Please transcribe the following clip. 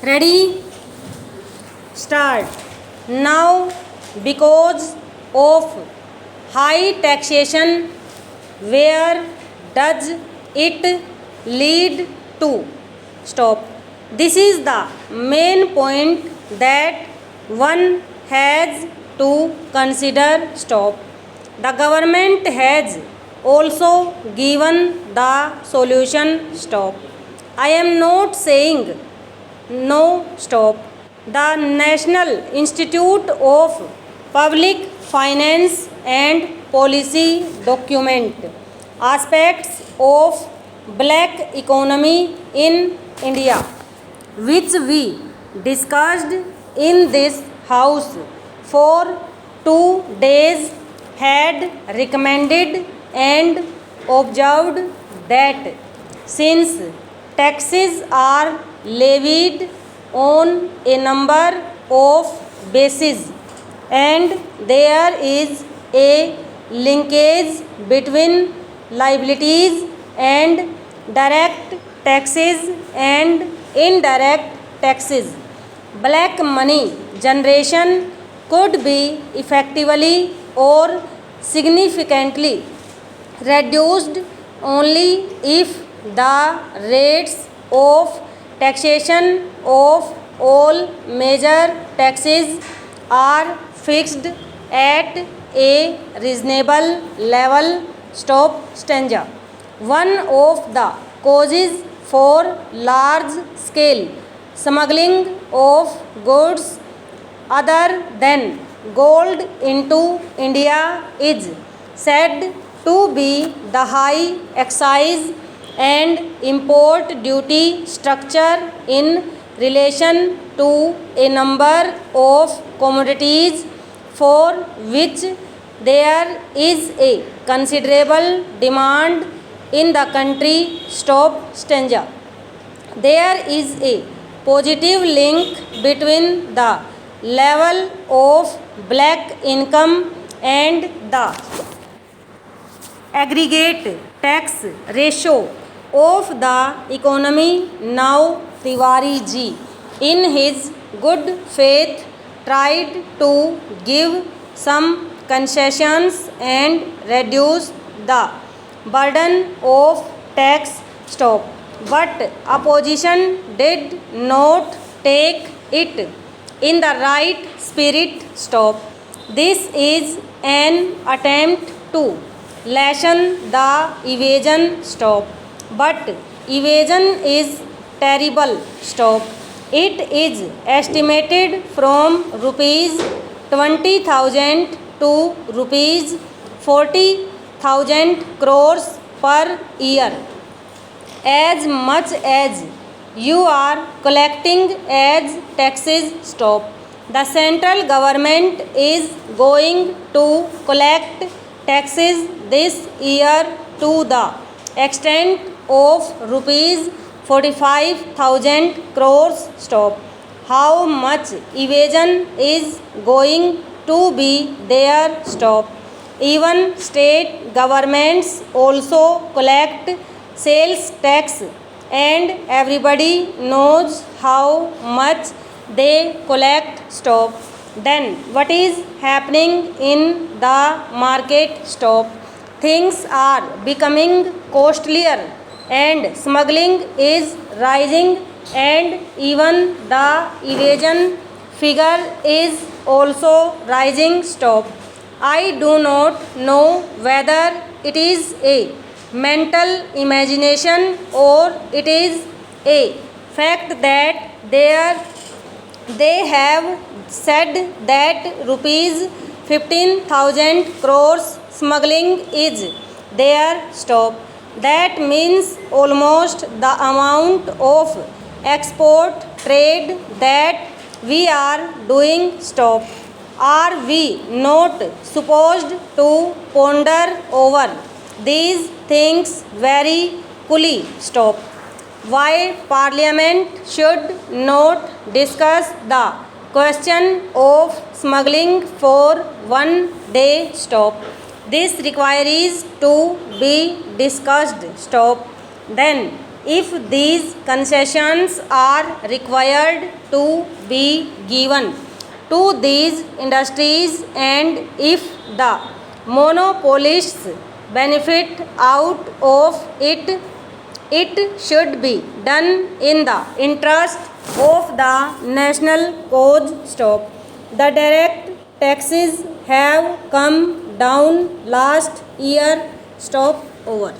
Ready? Start. Now, because of high taxation, where does it lead to? Stop. This is the main point that one has to consider. Stop. The government has also given the solution. Stop. I am not saying no. Stop. The National Institute of Public Finance and Policy document aspects of black economy in India, which we discussed in this house for 2 days, had recommended and observed that since taxes are levied on a number of bases and there is a linkage between liabilities and direct taxes and indirect taxes, black money generation could be effectively or significantly reduced only if the rates of taxation of all major taxes are fixed at a reasonable level. Stop. Stanza. One of the causes for large scale smuggling of goods other than gold into India is said to be the high excise and import duty structure in relation to a number of commodities for which there is a considerable demand in the country. Stop. Stanza. There is a positive link between the level of black income and the aggregate tax ratio of the economy. Now, Tiwari ji, in his good faith, tried to give some concessions and reduce the burden of tax. Stop. But opposition did not take it in the right spirit. Stop. This is an attempt to lessen the evasion. Stop. But evasion is terrible. Stop. It is estimated from rupees 20,000 to rupees 40,000 crores per year. As much as you are collecting as taxes. Stop. The central government is going to collect taxes this year to the extent of rupees 45,000 crores. Stop. How much evasion is going to be there? Stop. Even state governments also collect sales tax and everybody knows how much they collect. Stop. Then what is happening in the market? Stop. Things are becoming costlier and smuggling is rising and even the evasion figure is also rising. Stop. I do not know whether it is a mental imagination or it is a fact that they have said that rupees 15,000 crores smuggling is there. Stop. That means almost the amount of export trade that we are doing. Stop. Are we not supposed to ponder over these things very coolly? Stop. Why Parliament should not discuss the question of smuggling for one day? Stop. This requires to be discussed. Stop. Then if these concessions are required to be given to these industries and if the monopolists benefit out of it, it should be done in the interest of the national cause. Stop. The direct taxes have come down last year. Stop. Over.